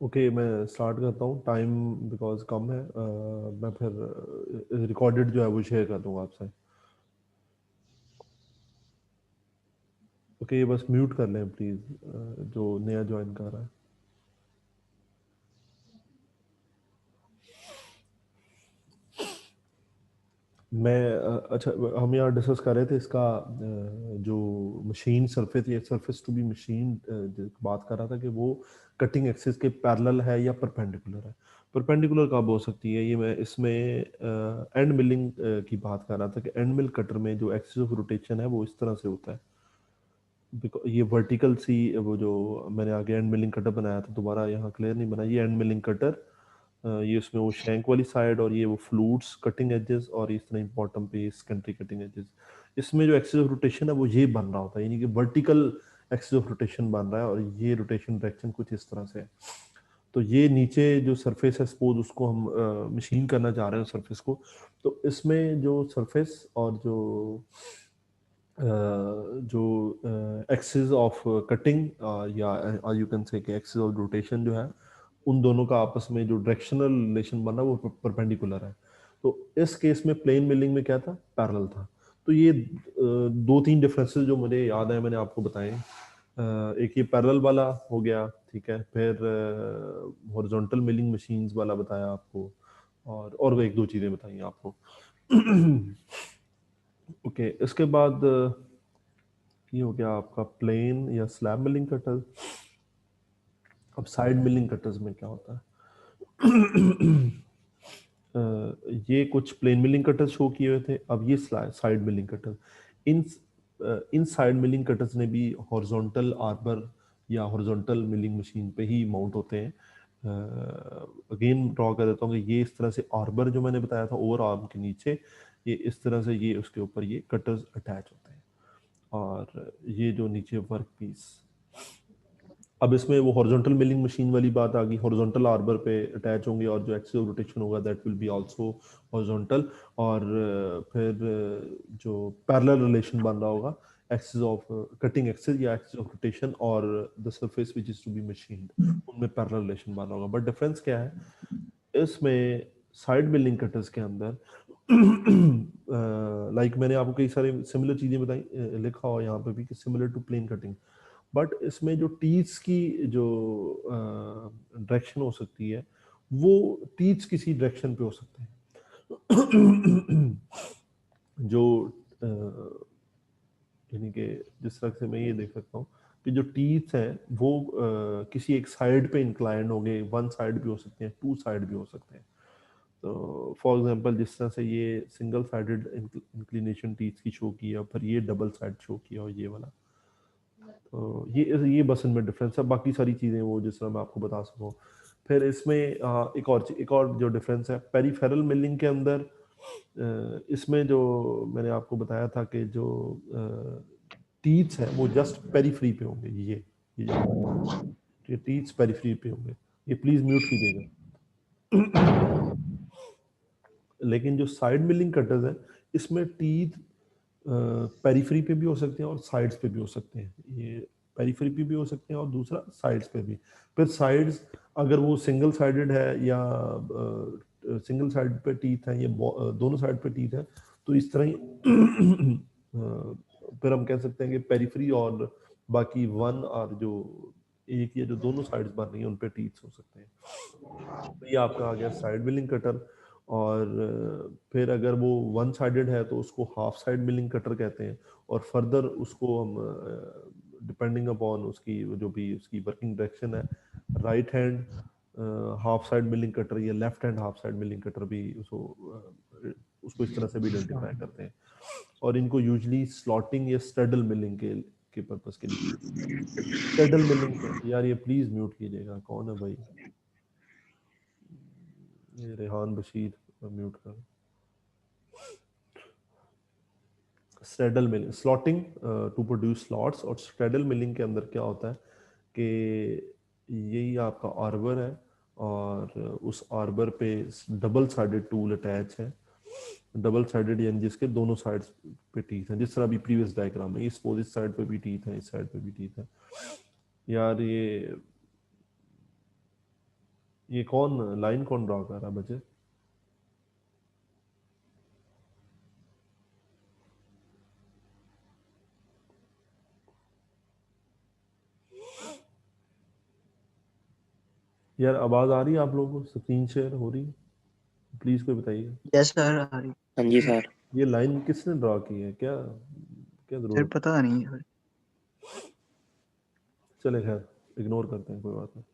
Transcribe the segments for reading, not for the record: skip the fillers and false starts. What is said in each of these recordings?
Okay मैं start करता हूँ। टाइम बिकॉज कम है, मैं फिर रिकॉर्डेड जो है वो शेयर कर दूंगा आपसे। ओके बस म्यूट कर लें प्लीज़, जो नया ज्वाइन कर रहा है। अच्छा, हम यहाँ डिस्कस कर रहे थे इसका जो मशीन सरफेस या सरफेस टू बी मशीन बात कर रहा था कि वो कटिंग एक्सिस के पैरेलल है या परपेंडिकुलर है। परपेंडिकुलर कब हो सकती है, ये मैं इसमें एंड मिलिंग की बात कर रहा था कि एंड मिल कटर में जो एक्सिस ऑफ रोटेशन है वो इस तरह से होता है। ये वर्टिकल सी वो जो मैंने आगे एंड मिलिंग कटर बनाया था, दोबारा यहाँ क्लियर नहीं बना, ये एंड मिलिंग कटर, ये उसमें वो शैंक वाली साइड और ये वो फ्लूट्स कटिंग एजेस और इस तरह बॉटम पे सेकेंडरी कटिंग एजेस। इसमें जो एक्सिस ऑफ रोटेशन है वो ये बन रहा होता है, यानी कि वर्टिकल एक्सिस ऑफ रोटेशन बन रहा है और ये रोटेशन डायरेक्शन कुछ इस तरह से है। तो ये नीचे जो सरफेस है, सपोज उसको हम मशीन करना चाह रहे हैं सरफेस को, तो इसमें जो सरफेस और जो एक्सिस ऑफ कटिंग या you can say axis of rotation जो है, उन दोनों का आपस में जो डायरेक्शनल रिलेशन बना वो परपेंडिकुलर है। तो इस केस में प्लेन मिलिंग में क्या था, पैरेलल था। तो ये दो तीन डिफरेंसेस जो मुझे याद है मैंने आपको बताए। एक ये पैरेलल वाला हो गया, ठीक है, फिर हॉरिजॉन्टल मिलिंग मशीन्स वाला बताया आपको, और वो एक दो चीज़ें बताई आपको। ओके इसके बाद ये हो गया आपका प्लेन या स्लैब मिलिंग कटर। अब साइड मिलिंग कटर्स में क्या होता है? ये कुछ प्लेन मिलिंग कटर्स शो किए हुए थे, अब ये साइड मिलिंग कटर। इन इन साइड मिलिंग कटर्स ने भी हॉरिजॉन्टल आर्बर या हॉरिजॉन्टल मिलिंग मशीन पे ही माउंट होते हैं। अगेन ड्रॉ कर देता हूँ कि ये इस तरह से आर्बर जो मैंने बताया था ओवर आर्म के नीचे, ये इस तरह से ये उसके ऊपर ये कटर्स अटैच होते हैं, और ये जो नीचे वर्क पीस। अब इसमें वो हॉरिजॉन्टल मिलिंग मशीन वाली बात आ गई, हॉरिजॉन्टल आर्बर पे अटैच होंगे और जो एक्सिस ऑफ रोटेशन होगा that will be also horizontal. और फिर जो पैरेलल रिलेशन बन रहा होगा एक्सिस ऑफ कटिंग एक्सिस या एक्सिस ऑफ रोटेशन और the surface which is to be machined, उनमें पैरेलल रिलेशन बन रहा होगा। बट डिफरेंस क्या है इसमें साइड मिलिंग कटर्स के अंदर? लाइक मैंने आपको कई सारे सिमिलर चीजें बताई, लिखा हुआ यहाँ पे भी कि similar to plane cutting, but इसमें जो टीथ्स की जो डायरेक्शन हो सकती है वो टीथ्स किसी डायरेक्शन पे हो सकते हैं। जो यानी कि जिस तरह से मैं ये देख सकता हूँ कि जो टीथ्स हैं वो किसी एक साइड पे इंक्लाइन होंगे, वन साइड भी हो सकते हैं, टू साइड भी हो सकते हैं। तो फॉर एग्जांपल जिस तरह से ये सिंगल साइडेड इंक्लिनेशन टीथ की शो किया, फिर ये डबल साइड शो किया और ये वाला। तो ये बस इनमें डिफरेंस है, बाकी सारी चीज़ें वो जिस तरह मैं आपको बता सकूँ। फिर इसमें एक और जो डिफरेंस है पेरिफेरल मिलिंग के अंदर, इसमें जो मैंने आपको बताया था कि जो टीथ्स हैं वो जस्ट पेरिफ्री पे होंगे, ये जो टीथ्स पेरिफ्री पे होंगे। ये प्लीज म्यूट कीजिएगा। लेकिन जो साइड मिलिंग कटर्स है इसमें टीथ पेरिफेरी पे भी हो सकते हैं और साइड्स पे भी हो सकते हैं। ये पेरिफेरी पे भी हो सकते हैं और दूसरा साइड्स पे भी। फिर साइड्स अगर वो सिंगल साइडेड है या सिंगल साइड पे टीथ है या दोनों साइड पे टीथ है, तो इस तरह ही फिर हम कह सकते हैं कि पेरिफेरी और बाकी वन और जो एक या जो दोनों साइड्स बन रही हैं उन पे टीथ्स हो सकते हैं। तो ये आपका आ गया साइड मिलिंग कटर। और फिर अगर वो वन साइडेड है तो उसको हाफ साइड मिलिंग कटर कहते हैं, और फर्दर उसको हम डिपेंडिंग अपॉन उसकी जो भी उसकी वर्किंग डायरेक्शन है, right hand half side milling cutter या left hand half side milling cutter भी उसको इस तरह से भी आइडेंटिफाई करते हैं। और इनको यूजली स्लॉटिंग या स्टडल मिलिंग के पर्पस के लिए। स्टडल मिलिंग, यार ये प्लीज म्यूट कीजिएगा, कौन है भाई? ये रेहान बशीर, म्यूट कर। Straddle milling, slotting to produce slots. और स्ट्रेडल मिलिंग के अंदर क्या होता है कि यही आपका आर्बर है और उस आर्बर पे डबल साइडेड टूल अटैच है। डबल साइडेड यानी जिसके दोनों साइड्स पे टीथ हैं, जिस तरह अभी प्रीवियस डायग्राम में इस साइड पे भी टीथ है, इस साइड पे भी टीथ है। यार ये कौन लाइन कौन ड्रॉ कर रहा है बच्चे? यार आवाज आ रही है आप लोगों को? स्क्रीन शेयर हो रही है? प्लीज कोई बताइए। यस सर, आ रही। हाँ जी सर। ये लाइन किसने ड्रॉ की है? क्या क्या सर जरूरत? पता नहीं है। चले खैर, इग्नोर करते हैं, कोई बात नहीं।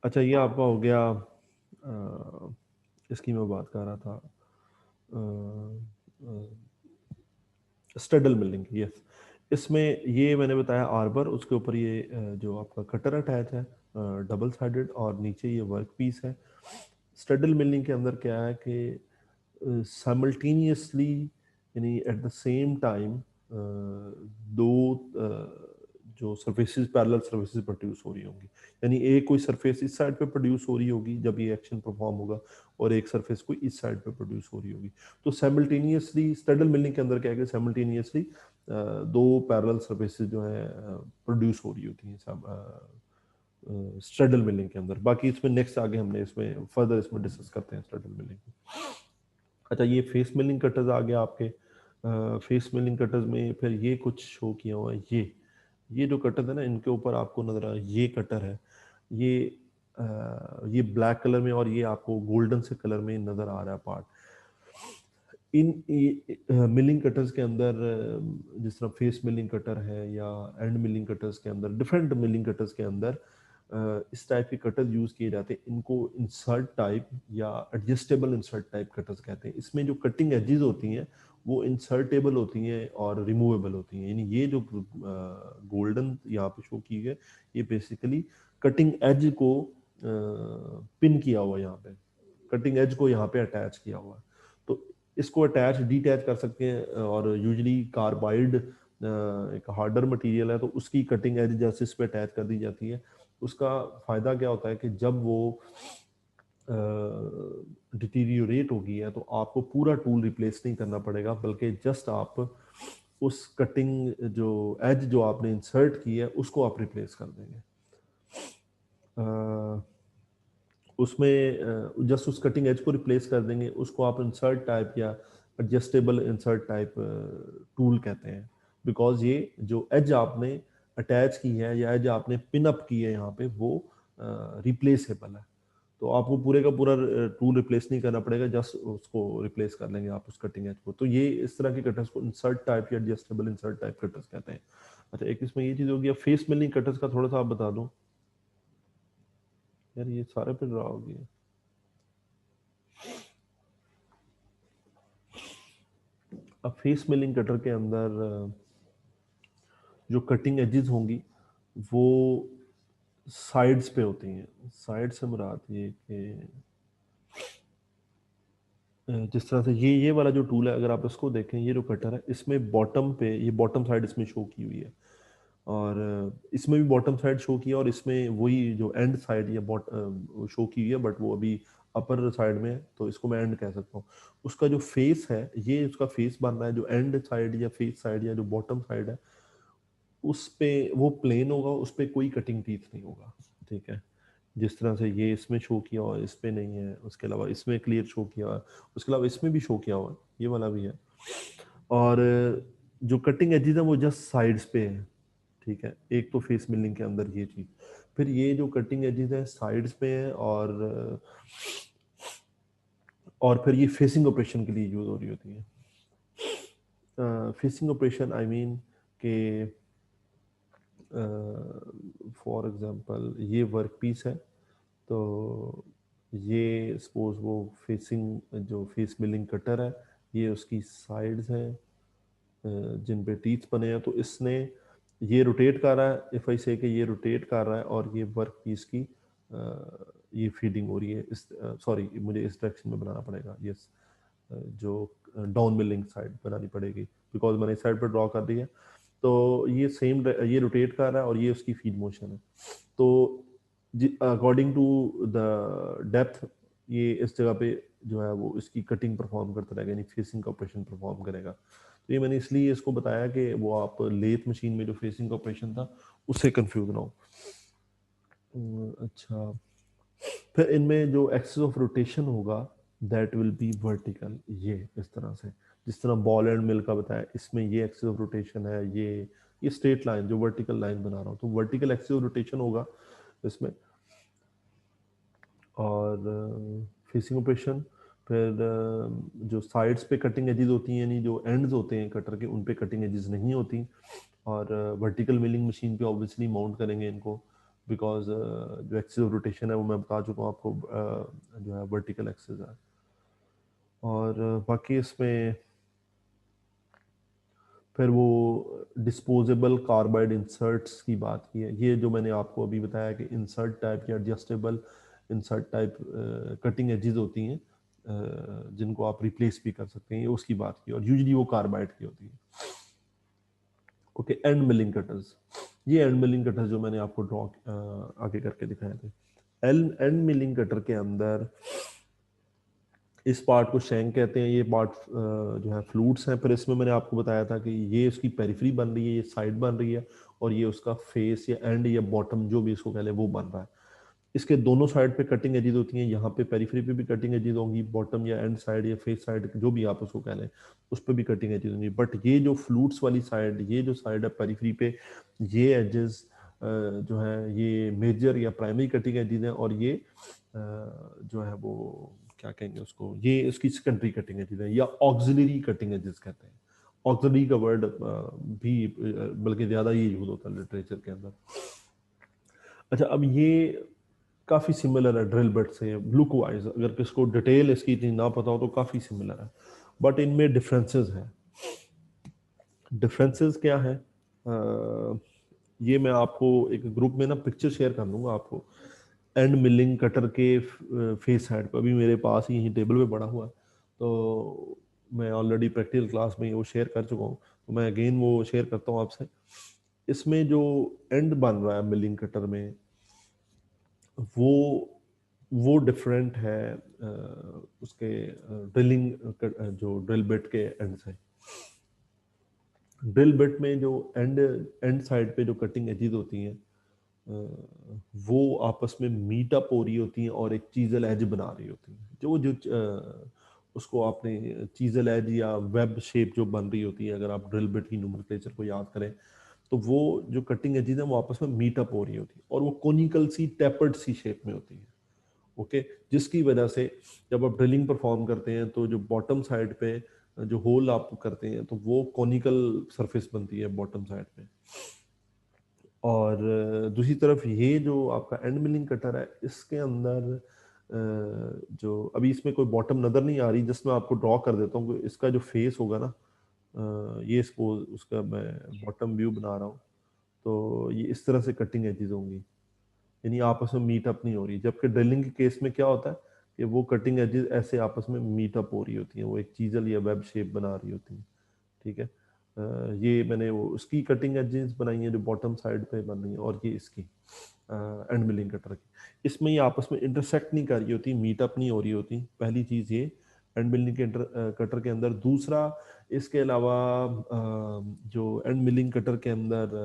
अच्छा, ये आपका हो गया। इसकी मैं बात कर रहा था, स्टडल मिलिंग। यस, इसमें ये मैंने बताया आर्बर, उसके ऊपर ये जो आपका कटर अटैच है डबल साइडेड, और नीचे ये वर्क पीस है। स्टडल मिलिंग के अंदर क्या है कि साइमल्टेनियसली यानी एट द सेम टाइम दो जो सरफेसेस पैरेलल सरफेसेस प्रोड्यूस हो रही होंगी। यानी एक कोई सरफेस इस साइड पे प्रोड्यूस हो रही होगी जब ये एक्शन परफॉर्म होगा, और एक सरफेस कोई इस साइड पे प्रोड्यूस हो रही होगी। तो साइमल्टेनियसली स्टडल मिलिंग के अंदर क्या है कि साइमल्टेनियसली दो पैरेलल सरफेसेस जो है प्रोड्यूस हो रही होती हैं स्टडल मिलिंग के अंदर। बाकी इसमें नेक्स्ट आगे हमने इसमें फर्दर इसमें डिस्कस करते हैं स्टडल मिलिंग। अच्छा, ये फेस मिलिंग कटर्स आ गया आपके। फेस मिलिंग कटर्स में फिर ये कुछ शो किया हुआ है। ये जो कटर है ना, इनके ऊपर आपको नजर आ, ये कटर है, ये ये ब्लैक कलर में और ये आपको गोल्डन से कलर में नजर आ रहा है पार्ट। इन मिलिंग कटर्स के अंदर जिस तरह फेस मिलिंग कटर है या एंड मिलिंग कटर्स के अंदर, डिफरेंट मिलिंग कटर्स के अंदर इस टाइप के कटर यूज किए जाते हैं। इनको इंसर्ट टाइप या एडजस्टेबल इंसर्ट टाइप कटर्स कहते हैं। इसमें जो कटिंग एजेस होती हैं वो इंसर्टेबल होती हैं और रिमूवेबल होती हैं। यानी ये जो गोल्डन यहाँ पे शो की है, ये बेसिकली कटिंग एज को पिन किया हुआ है, यहाँ पे कटिंग एज को यहाँ पे अटैच किया हुआ है। तो इसको अटैच डिटैच कर सकते हैं, और यूजली कार्बाइड एक हार्डर मटेरियल है, तो उसकी कटिंग एज जैसे इस पे अटैच कर दी जाती है। उसका फ़ायदा क्या होता है कि जब वो डिटीरियोरेट हो गई है तो आपको पूरा टूल रिप्लेस नहीं करना पड़ेगा, बल्कि जस्ट आप उस कटिंग जो एज जो आपने इंसर्ट की है उसको आप रिप्लेस कर देंगे। उसमें जस्ट उस कटिंग एज को रिप्लेस कर देंगे, उसको आप इंसर्ट टाइप या एडजस्टेबल इंसर्ट टाइप टूल कहते हैं। बिकॉज ये जो एज आपने अटैच की है या एज आपने पिन अप की है यहाँ पे, वो रिप्लेसेबल है। तो आपको पूरे का पूरा टूल रिप्लेस नहीं करना पड़ेगा, जस्ट उसको रिप्लेस कर लेंगे आप उस कटिंग एज को। तो ये इस तरह के कटर्स को इंसर्ट टाइप या एडजस्टेबल इंसर्ट टाइप कटर्स कहते हैं। अच्छा, एक इसमें ये चीज़ होगी। फेस मिलिंग कटर्स का थोड़ा सा आप बता दूं। यार ये सारे पे ड्रा हो गया। अब फेस मिलिंग कटर के अंदर जो कटिंग एजेस होंगी वो साइड्स पे होती हैं। साइड से मुराद ये कि जिस तरह से ये वाला जो टूल है, अगर आप इसको देखें, ये जो कटर है इसमें बॉटम पे, ये बॉटम साइड इसमें शो की हुई है, और इसमें भी बॉटम साइड शो की है, और इसमें वही जो एंड साइड या शो की हुई है, बट वो अभी अपर साइड में है, तो इसको मैं एंड कह सकता हूँ। उसका जो फेस है, ये उसका फेस बन रहा है। जो एंड साइड या फेस साइड या जो बॉटम साइड है, उस पे वो प्लेन होगा, उस पे कोई कटिंग टीथ नहीं होगा। ठीक है, जिस तरह से ये इसमें शो किया हुआ है, इस पे नहीं है। उसके अलावा इसमें क्लियर शो किया हुआ है, उसके अलावा इसमें भी शो किया हुआ है, ये वाला भी है। और जो कटिंग एजेस है वो जस्ट साइड्स पे है। ठीक है, एक तो फेस मिलिंग के अंदर ये चीज, फिर ये जो कटिंग एजेस है साइड्स पे है, और फिर ये फेसिंग ऑपरेशन के लिए यूज हो रही होती है। फेसिंग ऑपरेशन आई मीन के फॉर एग्जांपल ये वर्क पीस है, तो ये सपोज वो फेसिंग जो फेस मिलिंग कटर है, ये उसकी साइड्स हैं जिन पे टीथ बने हैं। तो इसने ये रोटेट कर रहा है, इफ आई से कि ये रोटेट कर रहा है, और ये वर्क पीस की ये फीडिंग हो रही है इस सॉरी, मुझे इस डायरेक्शन में बनाना पड़ेगा। यस, जो डाउन मिलिंग साइड बनानी पड़ेगी, बिकॉज मैंने इस साइड पर ड्रॉ कर दी है। तो ये सेम ये रोटेट कर रहा है और ये उसकी फीड मोशन है। तो अकॉर्डिंग टू द डेप्थ, ये इस जगह पे जो है वो इसकी कटिंग परफॉर्म करता रहेगा, यानी फेसिंग का ऑपरेशन परफॉर्म करेगा। तो ये मैंने इसलिए इसको बताया कि वो आप लेथ मशीन में जो फेसिंग का ऑपरेशन था उससे कंफ्यूज ना हो। अच्छा, फिर इनमें जो एक्सिस ऑफ रोटेशन होगा दैट विल बी वर्टिकल, ये इस तरह से, जिस तरह बॉल एंड मिल का बताया, इसमें ये एक्सिस ऑफ रोटेशन है, ये स्ट्रेट लाइन जो वर्टिकल लाइन बना रहा हूँ, तो वर्टिकल एक्सिस ऑफ रोटेशन होगा इसमें। और फेसिंग ऑपरेशन, फिर जो साइड्स पे कटिंग एजेस होती हैं, यानी जो एंड्स होते हैं कटर के उन पे कटिंग एजेस नहीं होती, और वर्टिकल मिलिंग मशीन पे ऑब्वियसली माउंट करेंगे इनको, बिकॉज जो एक्सिस ऑफ रोटेशन है वो मैं बता चुका हूँ आपको, जो है वर्टिकल एक्सिस है। और बाकी इसमें फिर वो डिस्पोजेबल कार्बाइड इंसर्ट्स की बात की है, ये जो मैंने आपको अभी बताया कि इंसर्ट टाइप या adjustable insert type cutting edges होती हैं, जिनको आप रिप्लेस भी कर सकते हैं, ये उसकी बात की, और यूजली वो कार्बाइड की होती है। ओके, एंड मिलिंग कटर्स, ये एंड मिलिंग कटर्स जो मैंने आपको ड्रॉ आगे करके दिखाए थे। एंड मिलिंग कटर के अंदर इस पार्ट को शैंक कहते हैं, ये पार्ट जो है फ्लूट्स हैं, फिर इसमें मैंने आपको बताया था कि ये उसकी पेरिफेरी बन रही है, ये साइड बन रही है, और ये उसका फेस या एंड या बॉटम जो भी इसको कह लें वो बन रहा है। इसके दोनों साइड पे कटिंग एजेस होती हैं, यहाँ पे पेरिफेरी पे भी कटिंग एजेस होंगी, बॉटम या एंड साइड या फेस साइड जो भी आप उसको कह लें उस पर भी कटिंग एजेस होंगी। बट ये जो फ्लूट्स वाली साइड, ये जो साइड है पेरिफेरी पे, ये एजेस जो है ये मेजर या प्राइमरी कटिंग एजेस हैं, और ये जो है वो क्या कहेंगे उसको, ये इसकी सेकेंडरी कटिंग एजेस है या ऑक्सिलरी कटिंग एजेस कहते हैं। ऑक्सिलरी का वर्ड भी बल्कि ज़्यादा ये यूज होता है लिटरेचर के अंदर। अच्छा, अब ये काफ़ी सिमिलर है ड्रिल बिट से लुक वाइज, अगर किसको डिटेल इसकी इतनी ना पता हो तो काफ़ी सिमिलर है, बट इनमें डिफरेंसेस हैं। डिफरेंसेस क्या है, ये मैं आपको एक ग्रुप में ना पिक्चर शेयर कर दूंगा आपको, एंड मिलिंग कटर के फेस साइड पर, अभी मेरे पास ही यहीं टेबल पे पड़ा हुआ है, तो मैं ऑलरेडी प्रैक्टिकल क्लास में वो शेयर कर चुका हूँ, तो मैं अगेन वो शेयर करता हूँ आपसे। इसमें जो एंड बन रहा है मिलिंग कटर में, वो डिफरेंट है उसके ड्रिलिंग जो ड्रिल बिट के एंड से। ड्रिल बिट में जो एंड साइड पे जो कटिंग एजेस होती हैं वो आपस में मीट अप हो रही होती हैं और एक चीजल एज बना रही होती हैं, जो जो उसको आपने चीजल एज या वेब शेप जो बन रही होती है, अगर आप ड्रिल बिट की नोमेनक्लेचर को याद करें तो वो जो कटिंग एजेस हैं वो आपस में मीट अप हो रही होती है, और वो कोनिकल सी टेपर्ड सी शेप में होती है। ओके, जिसकी वजह से जब आप ड्रिलिंग परफॉर्म करते हैं तो जो बॉटम साइड पे जो होल आप करते हैं तो वो कॉनिकल सरफेस बनती है बॉटम साइड पे। और दूसरी तरफ ये जो आपका एंड मिलिंग कटर है, इसके अंदर जो अभी इसमें कोई बॉटम नज़र नहीं आ रही, जस्ट मैं आपको ड्रॉ कर देता हूँ, इसका जो फेस होगा ना, ये सपोज उसका मैं बॉटम व्यू बना रहा हूँ, तो ये इस तरह से कटिंग एजेस होंगी, यानी आपस में मीट अप नहीं हो रही। जबकि ड्रिलिंग के केस में क्या होता है कि वो कटिंग एजेस ऐसे आपस में मीट अप हो रही होती हैं, वो एक चीजल या वेब शेप बना रही होती हैं। ठीक है, ये मैंने वो उसकी कटिंग एजेस बनाई है जो बॉटम साइड पे बन रही है, और ये इसकी एंड मिलिंग कटर की, इसमें ये आपस में इंटरसेक्ट नहीं कर रही होती, मीट अप नहीं हो रही होती। पहली चीज़ ये एंड मिलिंग के कटर के अंदर। दूसरा, इसके अलावा जो एंड मिलिंग कटर के अंदर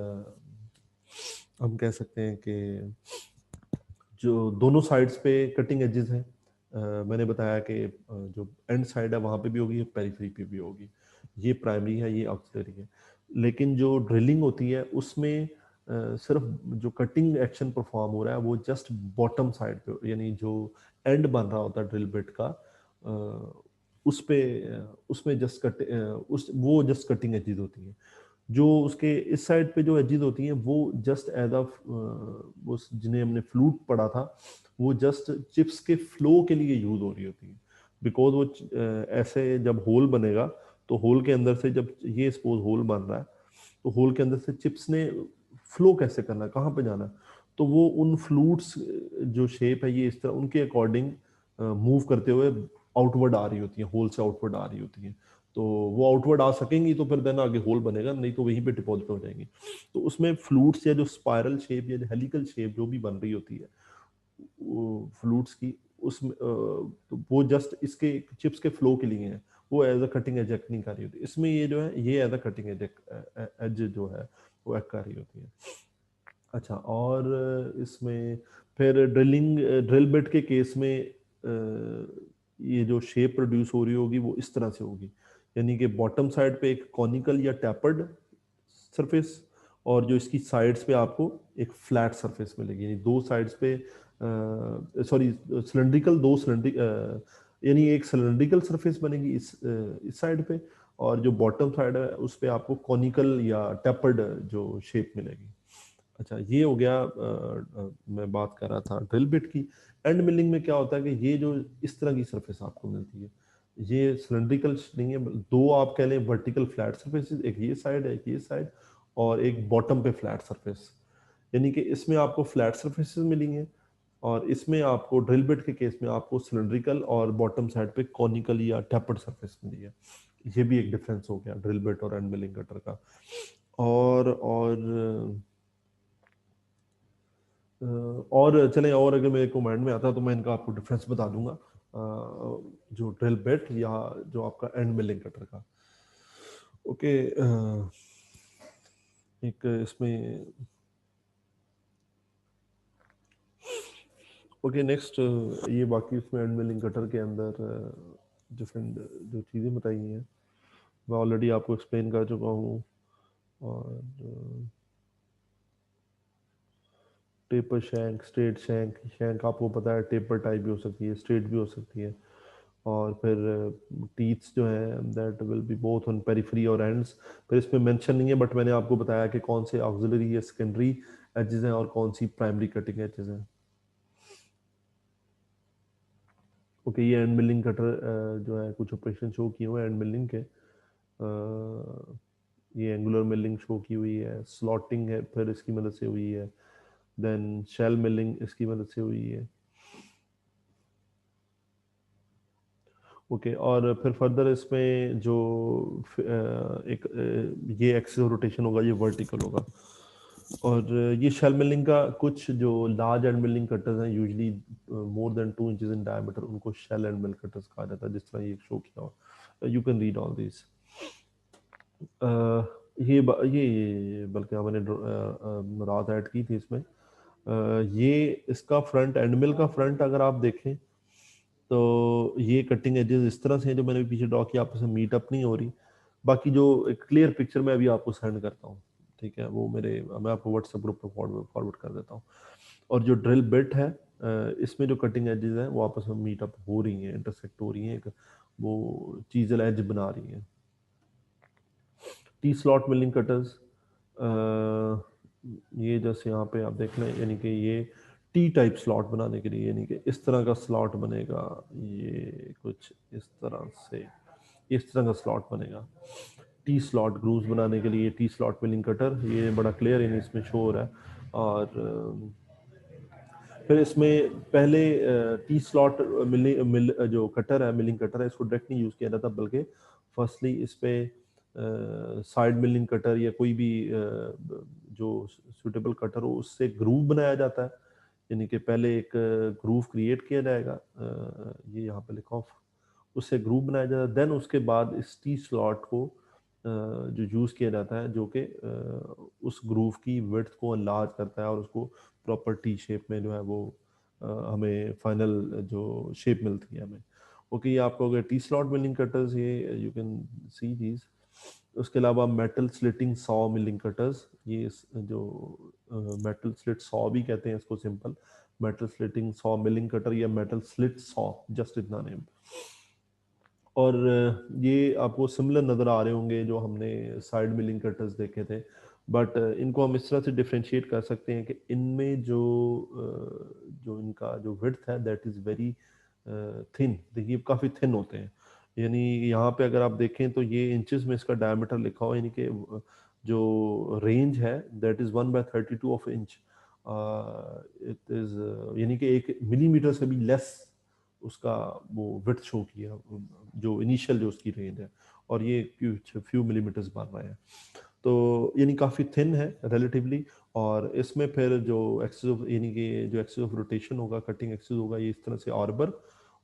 हम कह सकते हैं कि जो दोनों साइड्स पे कटिंग एजेस हैं, मैंने बताया कि जो एंड साइड है वहाँ पे भी होगी, पेरिफेरी पे भी होगी, ये प्राइमरी है, ये ऑक्सिलरी है। लेकिन जो ड्रिलिंग होती है उसमें सिर्फ जो कटिंग एक्शन परफॉर्म हो रहा है वो जस्ट बॉटम साइड पे, यानी जो एंड बन रहा होता है ड्रिल बिट का, उस पे उसमें जस्ट कट उस वो जस्ट कटिंग एजेस होती हैं। जो उसके इस साइड पे जो एजेस होती हैं वो जस्ट एज ऑफ वो जिन्हें हमने फ्लूट पढ़ा था, वो जस्ट चिप्स के फ्लो के लिए यूज हो रही होती है। बिकॉज वो ऐसे जब होल बनेगा तो होल के अंदर से, जब ये सपोज होल बन रहा है तो होल के अंदर से चिप्स ने फ्लो कैसे करना है, कहाँ पे जाना है, तो वो उन फ्लूट्स जो शेप है ये इस तरह उनके अकॉर्डिंग मूव करते हुए आउटवर्ड आ रही होती है, होल से आउटवर्ड आ रही होती है। तो वो आउटवर्ड आ सकेंगी तो फिर देन आगे होल बनेगा, नहीं तो वहीं पे डिपॉजिट हो जाएंगी। तो उसमें फ्लूट्स या जो स्पाइरल शेप या हेलिकल शेप जो भी बन रही होती है फ्लूट्स की, उसमें तो वो जस्ट इसके चिप्स के फ्लो के लिए है, वो as a cutting edge act नहीं कर रही होती। इसमें ये जो है ये as a cutting edge edge जो है वो एक्ट कर रही होती है। अच्छा, और इसमें फिर ड्रिल बिट के केस में ये जो शेप प्रोड्यूस हो रही होगी वो इस तरह से होगी, यानी कि बॉटम साइड पे एक कॉनिकल या टैपर्ड सरफेस, और जो इसकी साइड्स पे आपको एक फ्लैट सरफेस मिलेगी, यानी दो साइड्स पे सॉरी सिलेंड्रिकल, दो सिलेंड्रिक यानी एक सिलेंड्रिकल सरफेस बनेगी इस साइड पे, और जो बॉटम साइड है उस पे आपको कॉनिकल या टैपर्ड जो शेप मिलेगी। अच्छा, ये हो गया मैं बात कर रहा था ड्रिल बिट की। एंड मिलिंग में क्या होता है कि ये जो इस तरह की सरफेस आपको मिलती है, ये सिलेंड्रिकल नहीं है, दो आप कह लें वर्टिकल फ्लैट सरफेसेस, एक ये साइड है एक ये साइड, और एक बॉटम पे फ्लैट सरफेस, यानी कि इसमें आपको फ्लैट सरफेसेस मिलेंगे, और इसमें आपको ड्रिल बिट के केस में आपको सिलेंड्रिकल और बॉटम साइड पे कॉनिकल या टैपर्ड सरफेस मिली है। ये भी एक डिफरेंस हो गया ड्रिल बिट और एंड मिलिंग कटर का। और चलें, और अगर मेरे को माइंड में आता है तो मैं इनका आपको डिफरेंस बता दूंगा, जो ड्रिल बिट या जो आपका एंड मिलिंग कटर का। ओके, एक इसमें ओके नेक्स्ट, ये बाकी इसमें एंड मिलिंग कटर के अंदर डिफरेंट जो चीज़ें बताई हैं मैं ऑलरेडी आपको एक्सप्लेन कर चुका हूँ। और taper shank, straight shank, shank आपको पता है टेपर टाइप भी हो सकती है, स्ट्रेट भी हो सकती है, और फिर टीथ्स जो हैं that will B both on periphery और एंड्स। फिर इसमें मेंशन नहीं है बट मैंने आपको बताया कि कौन से ऑक्सिलरी या सेकेंडरी एजेस हैं और कौन सी प्राइमरी कटिंग एजेस हैं। ओके, ये एंड मिलिंग कटर जो है कुछ ऑपरेशन शो किए हुए हैं एंड मिलिंग के। ये एंगुलर मिलिंग शो की हुई है, स्लॉटिंग है फिर इसकी मदद से हुई है, देन शेल मिलिंग इसकी मदद से हुई है। ओके, और फिर फर्दर इसमें जो एक ये एक्सिस रोटेशन होगा, ये वर्टिकल होगा। और ये शेल मिलिंग का कुछ जो लार्ज एंड मिलिंग कटर्स हैं usually more than 2 inches in diameter, उनको शेल एंड मिल कटर्स कहा जाता है, जिस तरह ये शो किया हुआ। You can read all this. ये बल्कि मैंने रात ऐड की थी इसमें। ये इसका फ्रंट एंड मिल का फ्रंट अगर आप देखें तो ये कटिंग एजेस इस तरह से हैं जो मैंने पीछे ड्रॉ किया, आपस में मीट अप नहीं हो रही। बाकी जो एक क्लियर पिक्चर मैं अभी आपको सेंड करता हूँ, ठीक है, वो मैं आपको व्हाट्सएप ग्रुप पर फॉरवर्ड कर देता हूँ। और जो ड्रिल बिट है इसमें जो कटिंग एजेस हैं वो आपस में मीट अप हो रही हैं, इंटरसेक्ट हो रही हैं, एक वो चीजल एज बना रही हैं। टी स्लॉट मिलिंग कटर्स, ये जैसे यहाँ पे आप देख लें, यानी कि ये टी टाइप स्लॉट बनाने के लिए, यानी कि इस तरह का स्लॉट बनेगा, ये कुछ इस तरह से इस तरह का स्लॉट बनेगा। टी स्लॉट ग्रूव्स बनाने के लिए टी स्लॉट मिलिंग कटर, ये बड़ा क्लियर इन इसमें शो हो रहा है। और फिर इसमें पहले टी स्लॉट जो कटर है, मिलिंग कटर है, इसको डायरेक्ट नहीं यूज़ किया जाता, बल्कि फर्स्टली इस पे साइड मिलिंग कटर या कोई भी जो सूटेबल कटर हो उससे ग्रूव बनाया जाता है, यानी कि पहले एक ग्रूव क्रिएट किया जाएगा, ये यहाँ पे लिखा ऑफ, उससे ग्रूव बनाया जाता है, देन उसके बाद इस टी स्लॉट को जो यूज़ किया जाता है, जो कि उस ग्रूव की विड्थ को अनलार्ज करता है और उसको प्रॉपर टी शेप में जो है वो हमें फाइनल जो शेप मिलती है हमें। ओके, ये आपको अगर टी स्लॉट मिलिंग कटर्स, ये यू कैन सी दीज। उसके अलावा metal slitting saw milling cutters, ये जो मेटल स्लिट सॉ भी कहते हैं इसको, simple metal slitting saw milling cutter या मेटल स्लिट सॉ, जस्ट इतना नेम। और ये आपको सिमिलर नज़र आ रहे होंगे जो हमने साइड मिलिंग कटर्स देखे थे, बट इनको हम इस तरह से डिफ्रेंशिएट कर सकते हैं कि इनमें जो इनका जो विड्थ है दैट इज़ वेरी थिन, देखिए काफ़ी थिन होते हैं, यानी यहाँ पे अगर आप देखें तो ये इंचेस में इसका डायमीटर लिखा हुआ है, यानी कि जो रेंज है that is 1/32 of inch, it is यानी कि 1 मिलीमीटर से भी लेस उसका वो विड्थ शो किया, जो इनिशियल जो उसकी रेंज है, और ये फ्यू मिलीमीटर्स बन रहे हैं। तो यानी काफ़ी थिन है रिलेटिवली, और इसमें फिर जो एक्सिस ऑफ यानी कि जो एक्सिस ऑफ रोटेशन होगा, कटिंग एक्सिस होगा, ये इस तरह से आर्बर,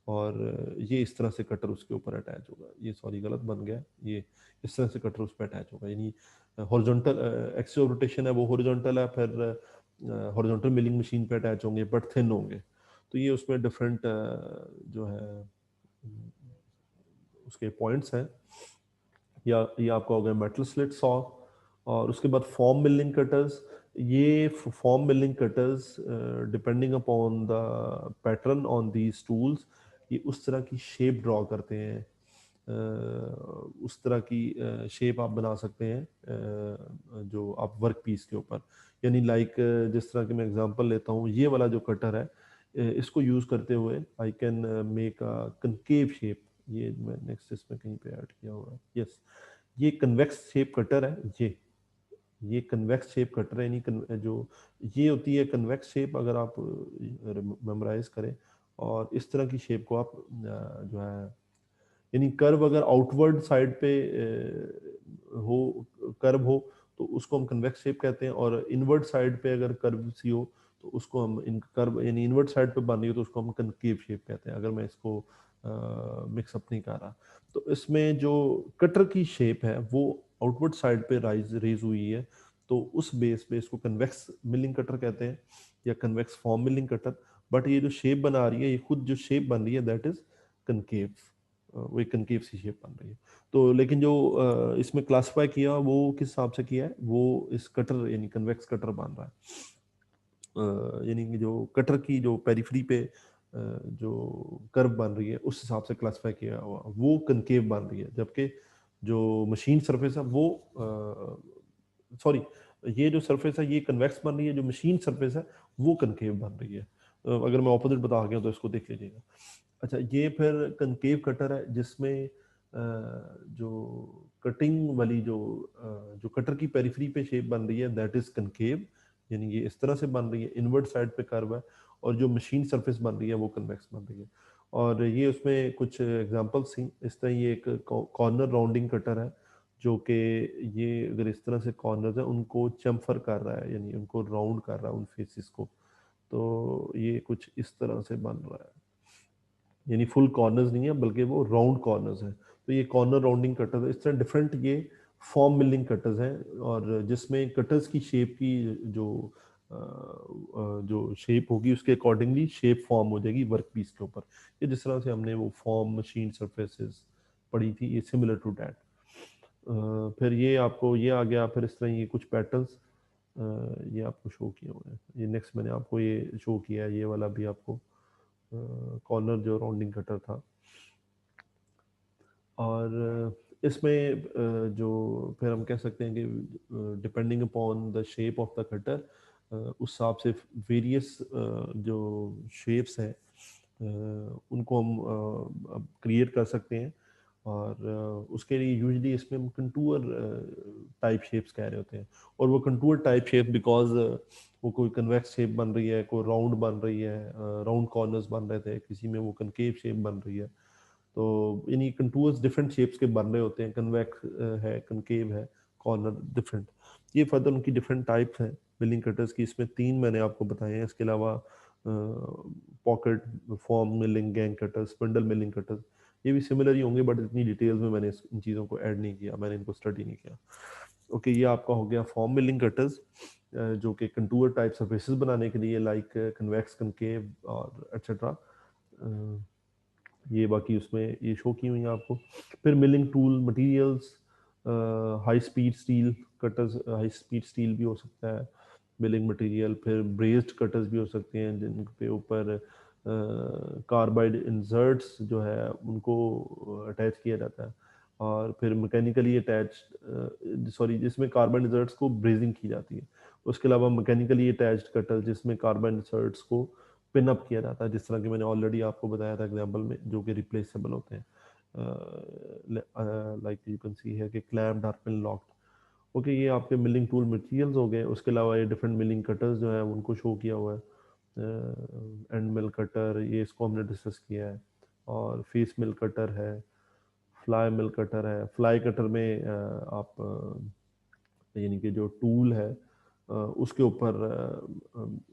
और ये इस तरह से कटर उसके ऊपर अटैच होगा। ये सॉरी गलत बन गया, ये इस तरह से कटर उस पर अटैच होगा, यानी हॉरिजॉन्टल एक्सिस ऑफ रोटेशन है वो हॉरिजॉन्टल है, फिर हॉरिजॉन्टल मिलिंग मशीन पे अटैच होंगे बट थिन होंगे। तो ये उसमें डिफरेंट जो है उसके पॉइंट्स हैं। या ये आपका हो गया मेटल स्लिट सॉ। और उसके बाद फॉर्म मिलिंग कटर्स। ये form milling cutters depending upon the pattern on these tools, ये उस तरह की शेप ड्रॉ करते हैं, उस तरह की शेप आप बना सकते हैं जो आप वर्क पीस के ऊपर, यानी लाइक जिस तरह की मैं एग्जांपल लेता हूँ, ये वाला जो कटर है इसको यूज़ करते हुए I can make a concave shape. ये मैं नेक्स्ट इसमें कहीं पे ऐड किया हुआ है, यस। ये कन्वेक्स शेप कटर है, ये कन्वेक्स शेप कटर है, यानी जो ये होती है कन्वेक्स शेप, अगर आप मेमोराइज करें, और इस तरह की शेप को आप जो है, यानी कर्व अगर आउटवर्ड साइड पे हो, कर्व हो, तो उसको हम कन्वेक्स शेप कहते हैं, और इनवर्ड साइड पे अगर कर्व सी हो तो उसको हम इन कर्व, यानी इनवर्ड साइड पे बन रही हो तो उसको हम कनकेव शेप कहते हैं, अगर मैं इसको मिक्सअप नहीं कर रहा। तो इसमें जो कटर की शेप है वो आउटवर्ड साइड पे रेज हुई है, तो उस बेस पे इसको कन्वेक्स मिलिंग कटर कहते हैं, या convex form milling cutter. But ये जो शेप बना रही है, ये खुद जो शेप बन रही है दैट इज कनकेव, वो एक कनकेव सी शेप बन रही है। तो लेकिन जो इसमें क्लासिफाई किया वो किस हिसाब से किया है, वो इस कटर यानी कन्वेक्स कटर बन रहा है, यानी कि जो कटर की जो पेरिफेरी पे जो कर्व बन रही है उस हिसाब से क्लासिफाई किया हुआ वो कनकेव बन रही है, जबकि जो मशीन सरफेस है वो सॉरी, ये जो सरफेस है ये कन्वेक्स बन रही है, जो मशीन सरफेस है वो कनकेव बन रही है। अगर मैं ऑपोजिट बता गया तो इसको देख लीजिएगा। अच्छा, ये फिर कनकेव कटर है जिसमें जो कटिंग वाली जो कटर की पेरिफेरी पे शेप बन रही है दैट इज कनकेव, यानी ये इस तरह से बन रही है, इनवर्ट साइड पे कर्व है, और जो मशीन सरफेस बन रही है वो कन्वेक्स बन रही है। और ये उसमें कुछ एग्जांपल्स थी, इस तरह ये एक कॉर्नर राउंडिंग कटर है, जो कि ये अगर इस तरह से कॉर्नर्स है उनको चम्फर कर रहा है, यानी उनको राउंड कर रहा है उन फेसिस को। तो ये कुछ इस तरह से बन रहा है, यानी फुल कॉर्नर्स नहीं है बल्कि वो राउंड कॉर्नर्स हैं। तो ये कॉर्नर राउंडिंग कटर है, इस तरह डिफरेंट ये फॉर्म मिलिंग कटर्स हैं, और जिसमें कटर्स की शेप की जो शेप होगी उसके अकॉर्डिंगली शेप फॉर्म हो जाएगी वर्क पीस के ऊपर। ये जिस तरह से हमने वो फॉर्म मशीन सरफेसेस पढ़ी थी, ये सिमिलर टू दैट। फिर ये आपको ये आ गया, फिर इस तरह ये कुछ पैटर्न्स ये आपको शो किए हुए हैं। ये नेक्स्ट मैंने आपको ये शो किया है, ये वाला भी आपको कॉर्नर जो राउंडिंग कटर था। और इसमें जो फिर हम कह सकते हैं कि depending upon the shape of the cutter, उस हिसाब से वेरियस जो शेप्स हैं उनको हम क्रिएट कर सकते हैं। और उसके लिए यूजली इसमें हम कंटूर टाइप शेप्स कह रहे होते हैं, और वो कंटूर टाइप शेप बिकॉज वो कोई कन्वेक्स शेप बन रही है, कोई राउंड बन रही है, राउंड कॉर्नर्स बन रहे थे, किसी में वो कनकेव शेप बन रही है। तो यानी कंटूर्स डिफरेंट शेप्स के बन रहे होते हैं, कन्वेक्स है, कनकेव है, कॉर्नर डिफरेंट। ये फर्दर उनकी डिफरेंट टाइप्स हैं मिलिंग कटर्स की, इसमें 3 मैंने आपको बताए हैं। इसके अलावा pocket form milling, gang cutters, spindle milling cutters, ये भी सिमिलर ही होंगे, बट इतनी डिटेल्स में मैंने इन चीज़ों को ऐड नहीं किया, मैंने इनको स्टडी नहीं किया। ओके, ये आपका हो गया फॉर्म मिलिंग कटर्स, जो कि कंटूर टाइप सरफेसेस बनाने के लिए, लाइक कन्वेक्स, कनकेव और एट्सेट्रा। ये बाकी उसमें ये शो की हुई हैं आपको। फिर milling tool materials, high speed steel cutters, high speed steel भी हो सकता है मिलिंग मटेरियल। फिर ब्रेस्ड कटर्स भी हो सकते हैं जिन पे ऊपर कार्बाइड इंसर्ट्स जो है उनको अटैच किया जाता है, और फिर मैकेनिकली अटैच्ड, सॉरी, जिसमें कार्बाइड इंसर्ट्स को ब्रेजिंग की जाती है। उसके अलावा मैकेनिकली अटैच्ड कटर जिसमें कार्बाइड इंसर्ट्स को पिन अप किया जाता है, जिस तरह की मैंने ऑलरेडी आपको बताया था एग्जांपल में, जो कि रिप्लेसेबल होते हैं, लाइक यू कैन सी है कि क्लैम्प्ड और पिन लॉक्ड। ओके, ये आपके मिलिंग टूल मटेरियल्स हो गए। उसके अलावा ये डिफरेंट मिलिंग कटर्स जो है उनको शो किया हुआ है। एंड मिल कटर, ये इसको हमने डिस्कस किया है, और फेस मिल कटर है, फ्लाई मिल कटर है। फ्लाई कटर में आप यानी कि जो टूल है उसके ऊपर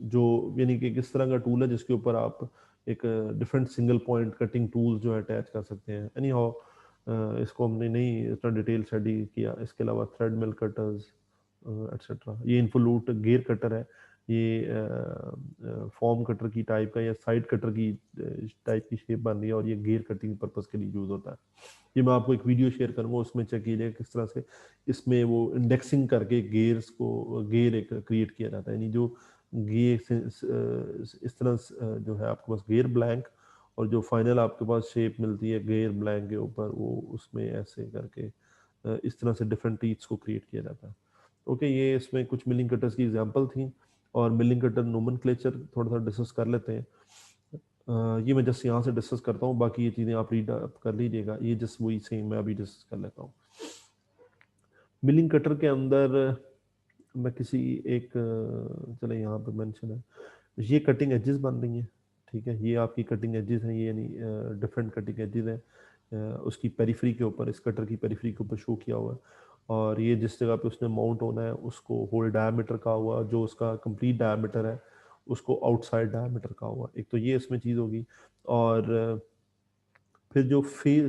जो यानी कि किस तरह का टूल है जिसके ऊपर आप एक different single point cutting tools जो है अटैच कर सकते हैं। एनी हाउ इसको हमने नहीं इतना डिटेल स्टडी किया। इसके अलावा थ्रेड मिल कटर्स एक्सेट्रा। ये इन्फोलूट गेयर कटर है, ये फॉर्म कटर की टाइप का या साइड कटर की टाइप की शेप बन रही है और ये गेयर कटिंग पर्पस के लिए यूज़ होता है। ये मैं आपको एक वीडियो शेयर करूंगा, उसमें चेक कीजिएगा किस तरह से इसमें वो इंडेक्सिंग करके गेयर्स को गेयर एक क्रिएट किया जाता है। यानी जो गेयर इस तरह जो है आपके पास गेयर ब्लैंक और जो फाइनल आपके पास शेप मिलती है गेयर ब्लैंक के ऊपर, वो उसमें ऐसे करके इस तरह से डिफरेंट टीथ्स को क्रिएट किया जाता है। ओके, ये इसमें कुछ मिलिंग कटर्स की एग्जांपल थी और मिलिंग कटर नोमेनक्लेचर थोड़ा सा डिस्कस कर लेते हैं। ये मैं जस्ट यहाँ से डिस्कस करता हूँ, बाकी ये चीज़ें आप रीड अप कर लीजिएगा। ये जस्ट वही सेम मैं अभी डिस्कस कर लेता हूँ। मिलिंग कटर के अंदर मैं किसी एक चले यहाँ पे मेंशन है, ये कटिंग एजेस बन रही हैं, ठीक है। ये आपकी कटिंग एजेस हैं, ये यानी डिफरेंट कटिंग एजेस हैं उसकी पेरिफेरी के ऊपर, इस कटर की पेरिफेरी के ऊपर शो किया हुआ है। और ये जिस जगह पे उसने माउंट होना है उसको होल डायमीटर का हुआ, जो उसका कंप्लीट डायमीटर है उसको आउटसाइड डायमीटर का हुआ। एक तो ये इसमें चीज़ होगी। और फिर जो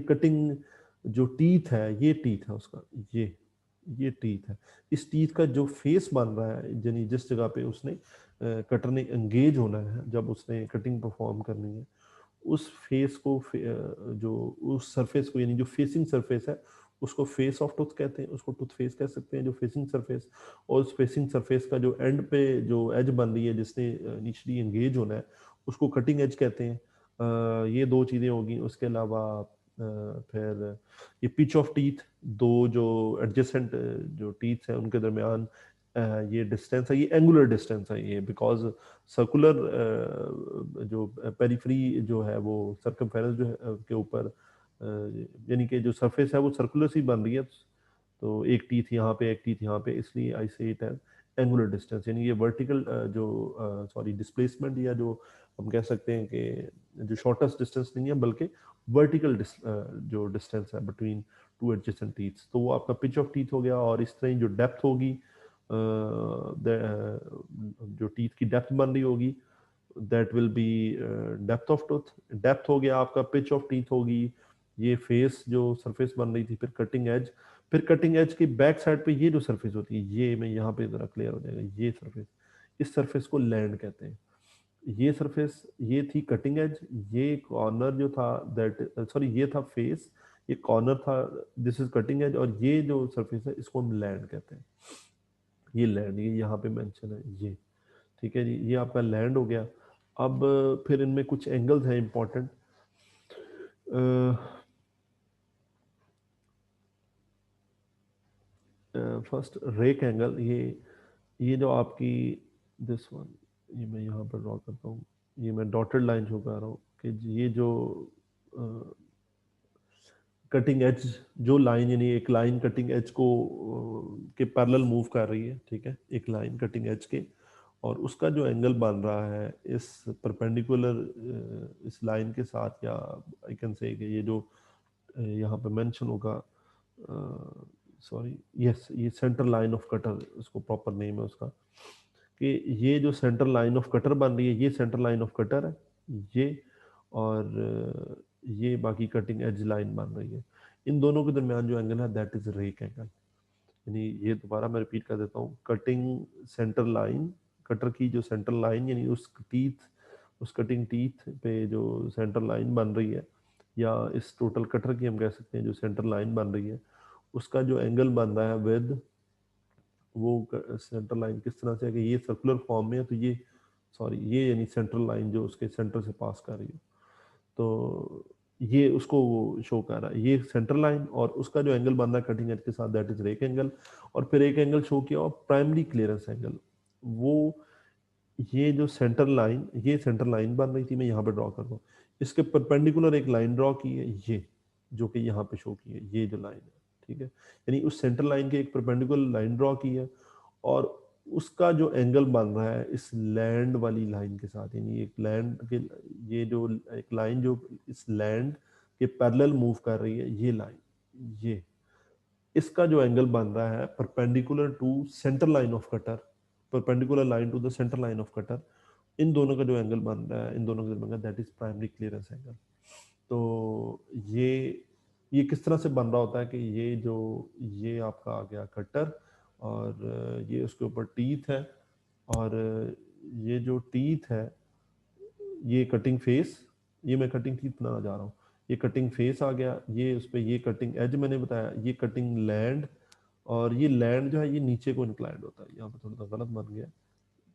कटिंग जो टीथ है, ये टीथ है उसका, ये टीथ है। इस टीथ का जो फेस बन रहा है, यानी जिस जगह पे उसने कटर ने एंगेज होना है जब उसने कटिंग परफॉर्म करनी है, उस फेस को जो उस सरफेस को, यानी जो फेसिंग सरफेस है उसको फेस ऑफ टूथ कहते हैं, उसको टूथ फेस कह सकते हैं, जो फेसिंग सरफेस। और उस फेसिंग सरफेस का जो एंड पे जो एज बन रही है जिसने इनिशियली एंगेज होना है उसको कटिंग एज कहते हैं। ये दो चीज़ें होगी। उसके अलावा फिर ये पिच ऑफ टीथ, दो जो एडजेसेंट जो टीथ हैं उनके दरमियान ये डिस्टेंस है, ये एंगुलर डिस्टेंस है ये, बिकॉज सर्कुलर जो पेरिफेरी जो है वो सर्कमफेरेंस जो है के ऊपर यानी कि जो सरफेस है वो सर्कुलर सी बन रही है। तो एक टीथ यहाँ पे एक टीथ यहाँ पे, इसलिए आई से इट एज एंगुलर डिस्टेंस। यानी ये वर्टिकल जो सॉरी डिस्प्लेसमेंट, या जो हम कह सकते हैं कि जो शॉर्टेस्ट डिस्टेंस नहीं है बल्कि वर्टिकल जो डिस्टेंस है बिटवीन टू एडजेसेंट टीथ्स, तो वो आपका पिच ऑफ टीथ हो गया। और इस तरह ही जो डेप्थ होगी, जो टीथ की डेप्थ बन रही होगी, that will B depth of tooth. Depth हो गया आपका, पिच ऑफ टीथ होगी, ये फेस जो सरफेस बन रही थी, फिर कटिंग एज। फिर कटिंग एज की बैक साइड पे ये जो सरफेस होती है, ये मैं यहाँ पे जरा क्लियर हो जाएगा, ये सरफेस, इस सरफेस को लैंड कहते हैं। ये सरफेस ये थी कटिंग एज, ये कॉर्नर जो था दैट सॉरी ये था फेस, ये कॉर्नर था, दिस इज कटिंग एज। और ये जो सरफेस है इसको हम लैंड कहते हैं। ये लैंड, ये यहाँ पे मेंशन है ये, ठीक है जी, ये आपका लैंड हो गया। अब फिर इनमें कुछ एंगल्स हैं इंपॉर्टेंट। फर्स्ट रेक एंगल, ये जो आपकी दिस वन, ये मैं यहाँ पर ड्रॉ करता हूँ, ये मैं डॉटेड लाइन शो कर रहा हूँ कि ये जो कटिंग एज जो लाइन, यानी एक लाइन कटिंग एज को के पैरेलल मूव कर रही है, ठीक है, एक लाइन कटिंग एज के, और उसका जो एंगल बन रहा है इस परपेंडिकुलर इस लाइन के साथ, या आई कैन से कि ये जो यहाँ पे मेंशन होगा, सॉरी यस, ये सेंटर लाइन ऑफ कटर, उसको प्रॉपर नेम है उसका, कि ये जो सेंटर लाइन ऑफ कटर बन रही है, ये सेंटर लाइन ऑफ कटर है ये, और ये बाकी कटिंग एज लाइन बन रही है। इन दोनों के दरमियान जो एंगल है दैट इज रेक एंगल। यानी ये दोबारा मैं रिपीट कर देता हूँ, कटिंग सेंटर लाइन, कटर की जो सेंटर लाइन, यानी उस टीथ, उस कटिंग टीथ पे जो सेंटर लाइन बन रही है, या इस टोटल कटर की हम कह सकते हैं जो सेंटर लाइन बन रही है, उसका जो एंगल बन रहा है विद वो सेंटर लाइन किस तरह से है कि ये सर्कुलर फॉर्म में है, तो ये सॉरी ये यानी सेंट्रल लाइन जो उसके सेंटर से पास कर रही है, तो ये उसको वो शो कर रहा है, ये सेंट्रल लाइन, और उसका जो एंगल बन रहा है कटिंग एज के साथ दैट इज रेक एंगल। और फिर एक एंगल शो किया और प्राइमरी क्लियरेंस एंगल, वो ये जो सेंटर लाइन, ये सेंटर लाइन बन रही थी, मैं यहाँ पे ड्रॉ कर रहा हूँ, इसके परपेंडिकुलर एक लाइन ड्रॉ की है, ये जो कि यहाँ पे शो की है, ये जो लाइन है, ठीक है, यानी उस सेंटर लाइन के एक परपेंडिकुलर लाइन ड्रॉ की है, और उसका जो एंगल बन रहा है इस लैंड वाली लाइन के साथ, यानी एक लैंड के, ये जो एक लाइन जो इस लैंड के पैरेलल मूव कर रही है, ये लाइन, ये इसका जो एंगल बन रहा है perpendicular to centre line of cutter, perpendicular line to the centre line of cutter, इन दोनों का जो एंगल बन रहा है, इन दोनों का बन रहा है, that is primary clearance angle. तो ये किस तरह से बन रहा होता है कि ये आपका आ गया कटर, और ये उसके ऊपर टीथ है, और ये जो टीथ है ये कटिंग फेस, ये मैं कटिंग टीथ बनाना जा रहा हूँ, ये कटिंग फेस आ गया, ये उस पर ये कटिंग एज मैंने बताया, ये कटिंग लैंड, और ये लैंड जो है ये नीचे को इंक्लाइंड होता है, यहाँ पे थोड़ा सा गलत बन गया,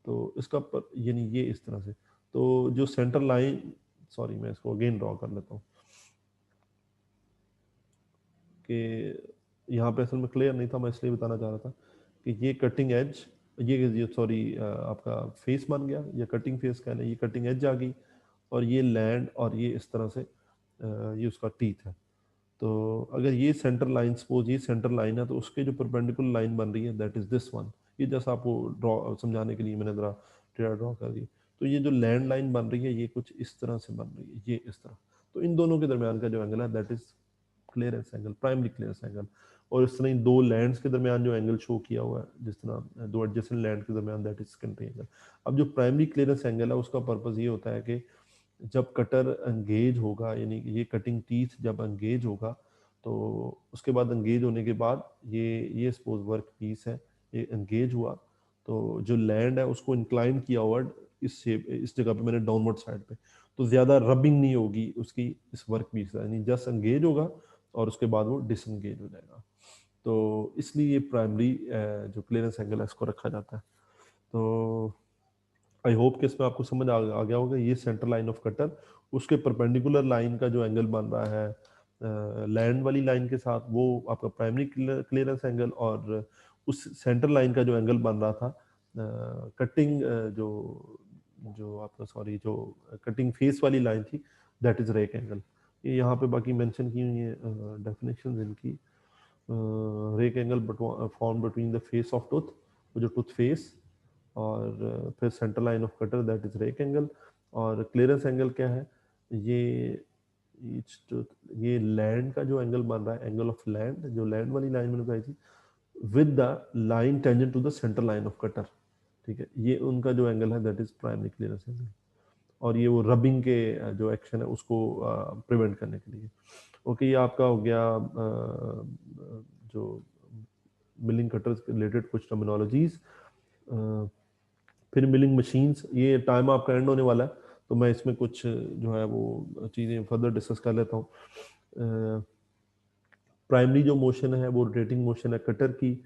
तो इसका पर यानी ये इस तरह से, तो जो सेंटर लाइन, सॉरी मैं इसको अगेन ड्रॉ कर लेता हूँ कि यहाँ पे असल में क्लियर नहीं था, मैं इसलिए बताना चाह रहा था कि ये कटिंग एज, ये सॉरी आपका फेस बन गया, या कटिंग फेस कह लें, ये कटिंग एज आ गई, और ये लैंड, और ये इस तरह से ये उसका टीथ है। तो अगर ये सेंटर लाइन, सपोज ये सेंटर लाइन है, तो उसके जो परपेंडिकुलर लाइन बन रही है दैट इज दिस वन, ये जैसा आपको ड्रॉ समझाने के लिए मैंने जरा टेढ़ा ड्रॉ कर दी। तो ये जो लैंड लाइन बन रही है ये कुछ इस तरह से बन रही है, ये इस तरह, तो इन दोनों के दरमियान का जो एंगल है that is clearance angle, primary clearance angle. और इस तरह ही दो लैंड्स के दरमियान जो एंगल शो किया हुआ है, जिस तरह दो एडजेसेंट लैंड के दरमियान, दैट इज सेकेंडरी एंगल। अब जो प्राइमरी क्लियरेंस एंगल है उसका पर्पस ये होता है कि जब कटर एंगेज होगा, यानी कि ये कटिंग टीथ जब एंगेज होगा, तो उसके बाद एंगेज होने के बाद ये सपोज वर्क पीस है, ये एंगेज हुआ, तो जो लैंड है उसको इंक्लाइन किया हुआ इस शेप, इस जगह पे मैंने डाउनवर्ड साइड पे, तो ज़्यादा रबिंग नहीं होगी उसकी इस वर्क पीस का, यानी जस्ट एंगेज होगा और उसके बाद वो डिसएंगेज हो जाएगा। तो इसलिए ये प्राइमरी जो क्लियरेंस एंगल है इसको रखा जाता है। तो आई होप कि इसमें आपको समझ आ गया होगा, ये सेंटर लाइन ऑफ कटर, उसके परपेंडिकुलर लाइन का जो एंगल बन रहा है लैंड वाली लाइन के साथ, वो आपका प्राइमरी क्लियरेंस एंगल, और उस सेंटर लाइन का जो एंगल बन रहा था कटिंग जो जो आपका सॉरी जो कटिंग फेस वाली लाइन थी, दैट इज रेक एंगल। ये यहाँ पे बाकी मेंशन की हुई है डेफिनेशंस इनकी। Rake angle form between the face of tooth, वो जो टूथ फेस, और फिर centre line of cutter that is rake angle. और क्लियरेंस एंगल क्या है, ये ये लैंड का जो एंगल बन रहा है, एंगल ऑफ लैंड, जो लैंड वाली लाइन मैंने बताई थी, with the line tangent to the centre line of cutter, ठीक है, ये उनका जो एंगल है that is primary clearance angle. और ये वो रबिंग के जो एक्शन है उसको प्रिवेंट करने के लिए। ओके, ये आपका हो गया जो मिलिंग कटर्स के रिलेटेड कुछ टर्मिनोलॉजीज। फिर मिलिंग मशीन्स, ये टाइम आपका एंड होने वाला है, तो मैं इसमें कुछ जो है वो चीज़ें फर्दर डिस्कस कर लेता हूँ। प्राइमरी जो मोशन है वो रोटेटिंग मोशन है कटर की,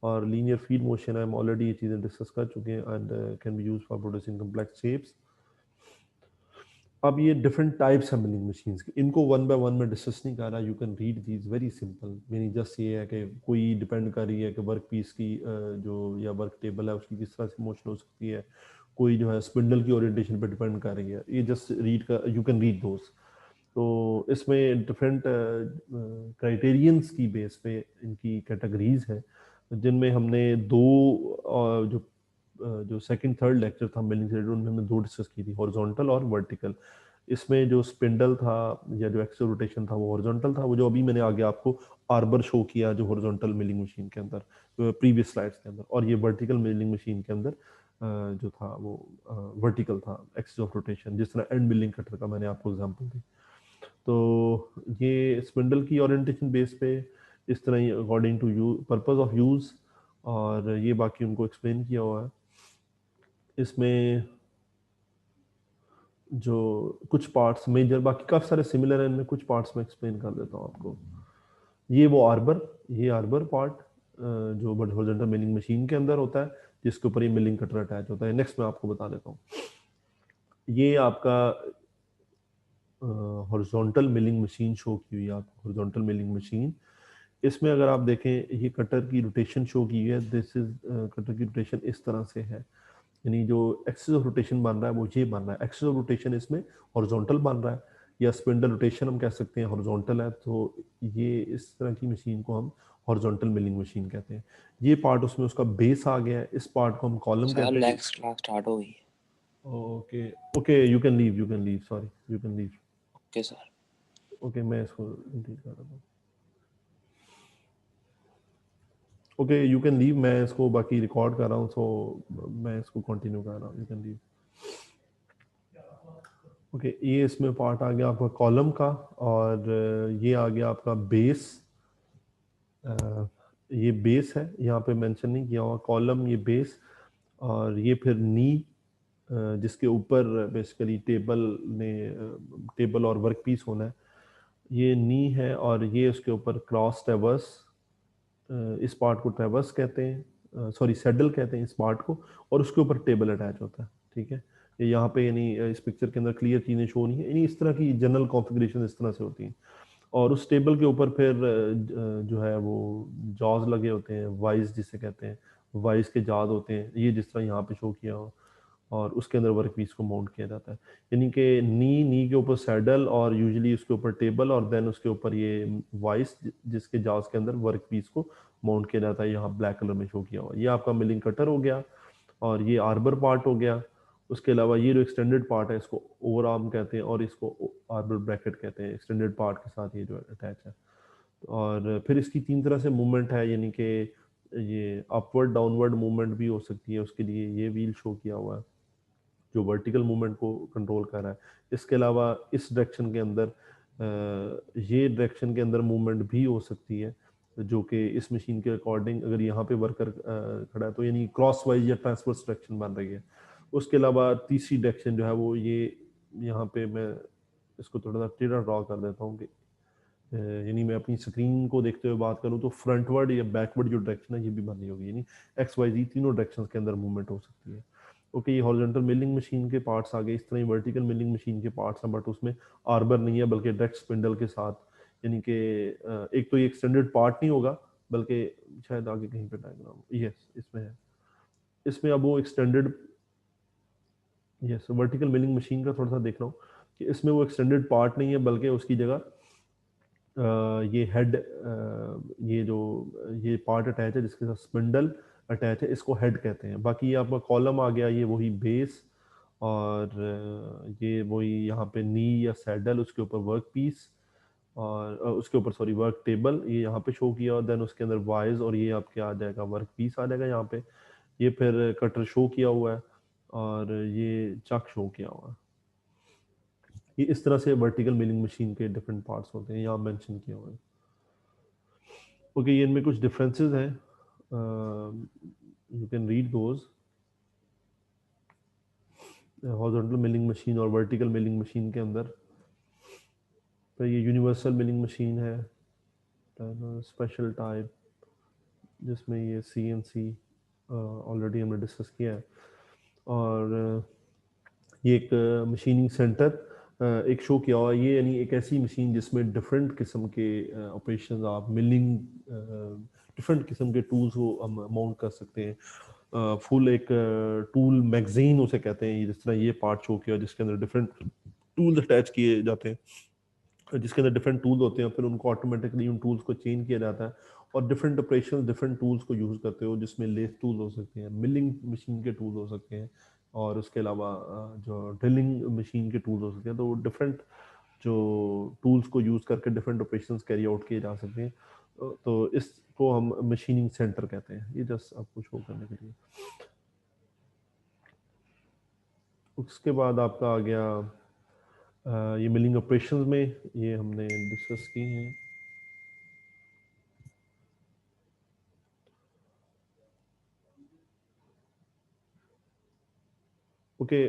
और लीनियर फीड मोशन है, हम ऑलरेडी ये चीज़ें डिस्कस कर चुके हैं, and can be use for producing complex shapes. अब ये डिफरेंट टाइप्स हैं मिलिंग मशीन्स की, इनको वन बाय वन में डिस्कस नहीं कर रहा, you can read these very simple, meaning just ये है कि कोई डिपेंड कर रही है कि वर्क पीस की जो या वर्क टेबल है उसकी किस तरह से मोशन हो सकती है, कोई जो है स्पिंडल की ओरिएंटेशन पे डिपेंड कर रही है, ये जस्ट रीड का यू कैन रीड दोस। तो इसमें डिफरेंट क्राइटेरियंस की बेस पे इनकी कैटेगरीज है, जिनमें हमने दो जो सेकंड थर्ड लेक्चर था मिलिंग से उनमें हमने दो डिस्कस की थी, हॉरिजॉन्टल और वर्टिकल। इसमें जो स्पिंडल था या जो एक्सल रोटेशन था वो हॉरिजॉन्टल था, वो जो अभी मैंने आगे आपको आर्बर शो किया जो हॉरिजॉन्टल मिलिंग मशीन के अंदर प्रीवियस स्लाइड्स के अंदर, और ये वर्टिकल मिलिंग मशीन के अंदर जो था वो वर्टिकल था एक्सिस ऑफ रोटेशन, जिस तरह एंड मिलिंग कटर का मैंने आपको एग्जांपल दी। तो ये स्पिंडल की ओरिएंटेशन बेस पे इस तरह ही according to you purpose of use, और ये बाकी उनको एक्सप्लेन किया हुआ है। इसमें जो कुछ पार्ट्स मेजर, बाकी काफ़ी सारे सिमिलर हैं, इनमें कुछ पार्ट्स में एक्सप्लेन कर देता हूँ आपको। ये आर्बर पार्ट जो हॉरिजॉन्टल मिलिंग मशीन के अंदर होता है, जिसके ऊपर ये मिलिंग कटर अटैच होता है। नेक्स्ट मैं आपको बता देता हूँ, ये आपका हॉरिजॉन्टल मिलिंग मशीन शो की हुई है आपको, हॉरिजॉन्टल मिलिंग मशीन। इसमें अगर आप देखें ये कटर की रोटेशन शो की है, दिस इज कटर की रोटेशन इस तरह से है, यानी जो एक्सिस ऑफ रोटेशन बन रहा है वो ये बन रहा है, एक्सिस ऑफ रोटेशन इसमें हॉरिजॉन्टल बन रहा है, या स्पिंडल रोटेशन हम कह सकते हैं हॉरिजॉन्टल है, तो ये इस तरह की मशीन को हम हॉरिजॉन्टल मिलिंग मशीन कहते हैं। ये पार्ट उसमें उसका बेस आ गया है, इस पार्ट को हम कॉलम सर कहते हैं। नेक्स्ट क्लास स्टार्ट हो गई है। Okay okay, you can leave, sorry, you can leave. Okay sir. Okay, मैं इसको डिलीट कर रहा हूँ। ओके यू कैन लीव, मैं इसको बाकी रिकॉर्ड कर रहा हूँ, सो मैं इसको कंटिन्यू कर रहा हूँ, यू कैन लीव। ओके ये इसमें पार्ट आ गया आपका कॉलम का, और ये आ गया आपका बेस। ये बेस है, यहाँ पे मेंशन नहीं किया हुआ, कॉलम ये बेस, और ये फिर नी, जिसके ऊपर बेसिकली टेबल और वर्क पीस होना है, ये नी है, और ये उसके ऊपर क्रॉस ट्रेवर्स, इस पार्ट को ट्रेवर्स कहते हैं, सॉरी सैडल कहते हैं इस पार्ट को, और उसके ऊपर टेबल अटैच होता है, ठीक है। ये यहाँ पे यानी इस पिक्चर के अंदर क्लियर चीज़ें शो नहीं है, यानी इस तरह की जनरल कॉन्फ़िगरेशन इस तरह से होती हैं। और उस टेबल के ऊपर फिर जो है वो जॉज लगे होते हैं, वाइज जिसे कहते हैं, वाइज के जाद होते हैं, ये जिस तरह यहाँ पे शो किया हो, और उसके अंदर वर्क पीस को माउंट किया जाता है। यानी कि नी के ऊपर सैडल, और यूजुअली उसके ऊपर टेबल, और देन उसके ऊपर ये वाइस जिसके जाज के अंदर वर्क पीस को माउंट किया जाता है, यहाँ ब्लैक कलर में शो किया हुआ। ये आपका मिलिंग कटर हो गया, और ये आर्बर पार्ट हो गया। उसके अलावा ये जो एक्सटेंडेड पार्ट है, इसको ओवर आर्म कहते हैं, और इसको आर्बर ब्रैकेट कहते हैं, एक्सटेंडेड पार्ट के साथ ये जो अटैच है। और फिर इसकी तीन तरह से मूवमेंट है, यानी कि ये अपवर्ड डाउनवर्ड मूवमेंट भी हो सकती है, उसके लिए ये व्हील शो किया हुआ है जो वर्टिकल मूवमेंट को कंट्रोल कर रहा है। इसके अलावा इस डायरेक्शन के अंदर ये डायरेक्शन के अंदर मूवमेंट भी हो सकती है, जो कि इस मशीन के अकॉर्डिंग, अगर यहाँ पे वर्कर खड़ा है तो यानी क्रॉस वाइज या ट्रांसवर्स डायरेक्शन बन रही है। उसके अलावा तीसरी डायरेक्शन जो है वो ये, यहाँ पे मैं इसको थोड़ा सा टेढ़ा ड्रॉ कर देता हूँ कि यानी मैं अपनी स्क्रीन को देखते हुए बात करूँ तो फ्रंटवर्ड या बैकवर्ड जो डायरेक्शन है ये भी बन रही होगी, यानी एक्स वाई जी तीनों डायरेक्शन के अंदर मूवमेंट हो सकती है। ओके ये हॉरिजॉन्टल मिलिंग मशीन के पार्ट्स आ गए, इस तरह ही वर्टिकल मिलिंग मशीन के पार्ट्स हैं, बट उसमें आर्बर नहीं है बल्कि डायरेक्ट स्पिंडल के साथ, यानी कि एक तो ये एक्सटेंडेड पार्ट नहीं होगा, बल्कि शायद आगे कहीं पे डायग्राम, यस इसमें है, इसमें अब वो extended, yes vertical milling machine का थोड़ा सा देख रहा हूँ कि इसमें वो एक्सटेंडेड पार्ट नहीं है, बल्कि उसकी जगह ये हेड, ये जो ये पार्ट अटैच है जिसके साथ स्पिंडल अटैच है, इसको हेड कहते हैं। बाकी ये आपका कॉलम आ गया, ये वही बेस, और ये वही यहाँ पे नी या सैडल, उसके ऊपर वर्क पीस, और उसके ऊपर सॉरी वर्क टेबल, ये यहाँ पे शो किया, और देन उसके अंदर वाइज, और ये आपके आ जाएगा वर्क पीस आ जाएगा यहाँ पे। ये फिर कटर शो किया हुआ है, और ये चक शो किया हुआ है। ये इस तरह से वर्टिकल मिलिंग मशीन के डिफरेंट पार्ट्स होते हैं, यहाँ मेंशन किए हुए हैं। ओके ये इनमें कुछ डिफरेंसेस हैं, you can read those. Horizontal milling machine और वर्टिकल मिलिंग मशीन के अंदर, तो ये यूनिवर्सल मिलिंग मशीन है, स्पेशल टाइप, जिसमें ये सीएनसी ऑलरेडी हमने डिस्कस किया है। और ये एक मशीनिंग सेंटर एक शो किया हुआ है, ये यानी एक ऐसी मशीन जिसमें डिफरेंट किस्म के ऑपरेशंस, आप मिलिंग डिफरेंट किस्म के टूल्स को हम माउंट कर सकते हैं। फुल एक टूल मैगजीन उसे कहते हैं, जिस तरह ये पार्ट शो किया जिसके अंदर डिफरेंट टूल्स अटैच किए जाते हैं, जिसके अंदर डिफरेंट टूल्स होते हैं, फिर उनको ऑटोमेटिकली उन टूल्स को चेंज किया जाता है, और डिफरेंट ऑपरेशन डिफरेंट टूल्स को यूज़ करते हो, जिसमें लेथ टूल हो सकते हैं, मिलिंग मशीन के टूल हो सकते हैं, और उसके अलावा जो ड्रिलिंग मशीन के टूल्स हो सकते हैं, तो डिफरेंट जो टूल्स को यूज़ करके डिफरेंट ऑपरेशंस कैरी आउट किए जा सकते हैं। तो इसको हम मशीनिंग सेंटर कहते हैं, ये जस्ट आपको शो करने के लिए। उसके बाद आपका आ गया ये मिलिंग ऑपरेशंस में, ये हमने डिस्कस की हैं। ओके